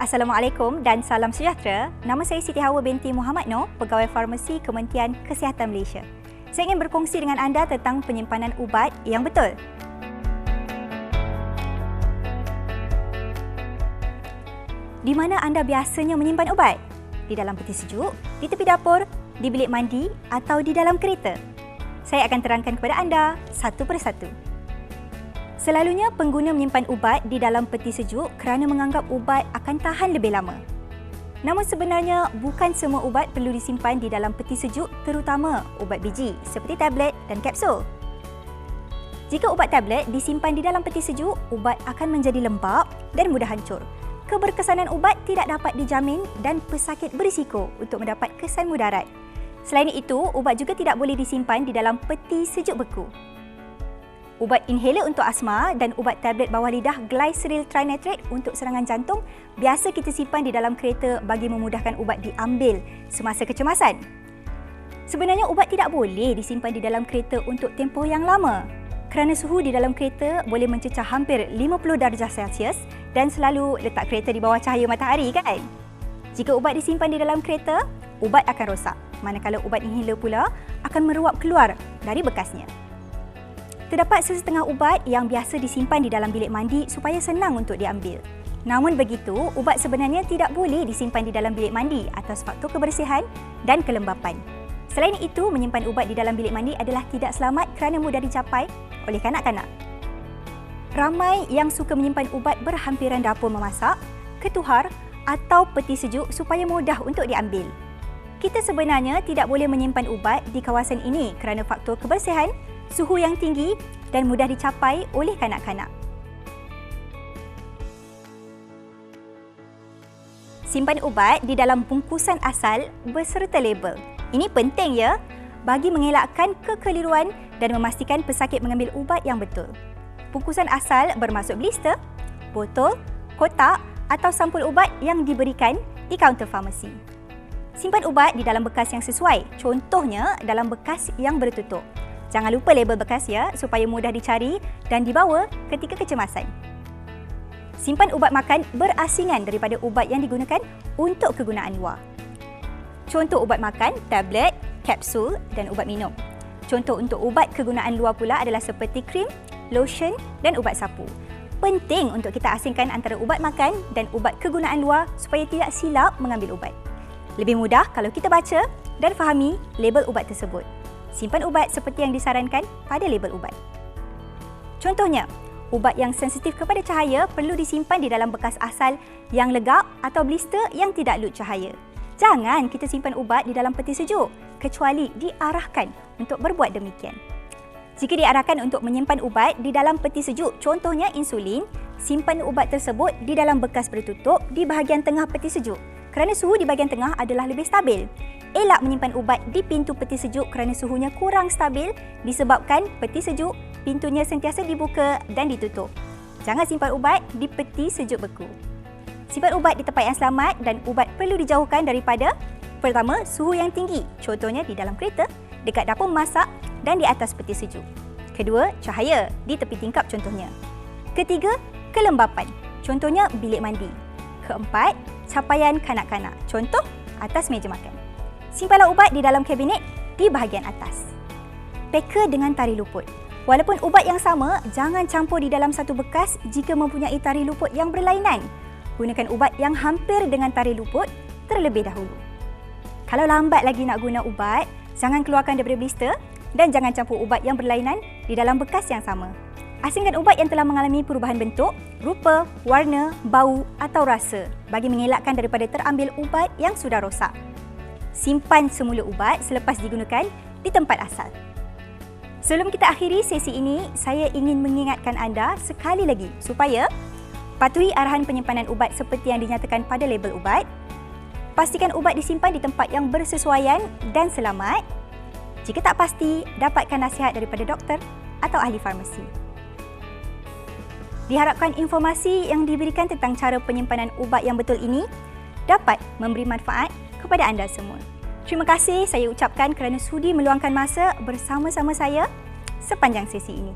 Assalamualaikum dan salam sejahtera. Nama saya Siti Hawa binti Muhammad Noor, Pegawai Farmasi Kementerian Kesihatan Malaysia. Saya ingin berkongsi dengan anda tentang penyimpanan ubat yang betul. Di mana anda biasanya menyimpan ubat? Di dalam peti sejuk, di tepi dapur, di bilik mandi atau di dalam kereta? Saya akan terangkan kepada anda satu persatu. Selalunya pengguna menyimpan ubat di dalam peti sejuk kerana menganggap ubat akan tahan lebih lama. Namun sebenarnya bukan semua ubat perlu disimpan di dalam peti sejuk, terutama ubat biji seperti tablet dan kapsul. Jika ubat tablet disimpan di dalam peti sejuk, ubat akan menjadi lembap dan mudah hancur. Keberkesanan ubat tidak dapat dijamin dan pesakit berisiko untuk mendapat kesan mudarat. Selain itu, ubat juga tidak boleh disimpan di dalam peti sejuk beku. Ubat inhaler untuk asma dan ubat tablet bawah lidah glyceryl trinitrate untuk serangan jantung biasa kita simpan di dalam kereta bagi memudahkan ubat diambil semasa kecemasan. Sebenarnya ubat tidak boleh disimpan di dalam kereta untuk tempoh yang lama kerana suhu di dalam kereta boleh mencecah hampir 50 darjah Celsius dan selalu letak kereta di bawah cahaya matahari kan? Jika ubat disimpan di dalam kereta, ubat akan rosak, manakala ubat inhaler pula akan meruap keluar dari bekasnya. Terdapat sesetengah ubat yang biasa disimpan di dalam bilik mandi supaya senang untuk diambil. Namun begitu, ubat sebenarnya tidak boleh disimpan di dalam bilik mandi atas faktor kebersihan dan kelembapan. Selain itu, menyimpan ubat di dalam bilik mandi adalah tidak selamat kerana mudah dicapai oleh kanak-kanak. Ramai yang suka menyimpan ubat berhampiran dapur memasak, ketuhar atau peti sejuk supaya mudah untuk diambil. Kita sebenarnya tidak boleh menyimpan ubat di kawasan ini kerana faktor kebersihan, suhu yang tinggi dan mudah dicapai oleh kanak-kanak. Simpan ubat di dalam bungkusan asal beserta label. Ini penting ya, bagi mengelakkan kekeliruan dan memastikan pesakit mengambil ubat yang betul. Bungkusan asal bermaksud blister, botol, kotak atau sampul ubat yang diberikan di kaunter farmasi. Simpan ubat di dalam bekas yang sesuai, contohnya dalam bekas yang bertutup. Jangan lupa label bekas ya, supaya mudah dicari dan dibawa ketika kecemasan. Simpan ubat makan berasingan daripada ubat yang digunakan untuk kegunaan luar. Contoh ubat makan, tablet, kapsul dan ubat minum. Contoh untuk ubat kegunaan luar pula adalah seperti krim, lotion dan ubat sapu. Penting untuk kita asingkan antara ubat makan dan ubat kegunaan luar supaya tidak silap mengambil ubat. Lebih mudah kalau kita baca dan fahami label ubat tersebut. Simpan ubat seperti yang disarankan pada label ubat. Contohnya, ubat yang sensitif kepada cahaya perlu disimpan di dalam bekas asal yang legap atau blister yang tidak lut cahaya. Jangan kita simpan ubat di dalam peti sejuk kecuali diarahkan untuk berbuat demikian. Jika diarahkan untuk menyimpan ubat di dalam peti sejuk, contohnya insulin, simpan ubat tersebut di dalam bekas bertutup di bahagian tengah peti sejuk kerana suhu di bahagian tengah adalah lebih stabil. Elak menyimpan ubat di pintu peti sejuk kerana suhunya kurang stabil disebabkan peti sejuk pintunya sentiasa dibuka dan ditutup. Jangan simpan ubat di peti sejuk beku. Simpan ubat di tempat yang selamat dan ubat perlu dijauhkan daripada pertama, suhu yang tinggi, contohnya di dalam kereta, dekat dapur memasak dan di atas peti sejuk. Kedua, cahaya di tepi tingkap contohnya. Ketiga, kelembapan, contohnya bilik mandi. Keempat, capaian kanak-kanak, contoh atas meja makan. Simpanlah ubat di dalam kabinet di bahagian atas. Peka dengan tali luput. Walaupun ubat yang sama, jangan campur di dalam satu bekas jika mempunyai tali luput yang berlainan. Gunakan ubat yang hampir dengan tali luput terlebih dahulu. Kalau lambat lagi nak guna ubat, jangan keluarkan daripada blister dan jangan campur ubat yang berlainan di dalam bekas yang sama. Asingkan ubat yang telah mengalami perubahan bentuk, rupa, warna, bau atau rasa bagi mengelakkan daripada terambil ubat yang sudah rosak. Simpan semula ubat selepas digunakan di tempat asal. Sebelum kita akhiri sesi ini, saya ingin mengingatkan anda sekali lagi supaya patuhi arahan penyimpanan ubat seperti yang dinyatakan pada label ubat. Pastikan ubat disimpan di tempat yang bersesuaian dan selamat. Jika tak pasti, dapatkan nasihat daripada doktor atau ahli farmasi. Diharapkan informasi yang diberikan tentang cara penyimpanan ubat yang betul ini dapat memberi manfaat kepada anda semua. Terima kasih saya ucapkan kerana sudi meluangkan masa bersama-sama saya sepanjang sesi ini.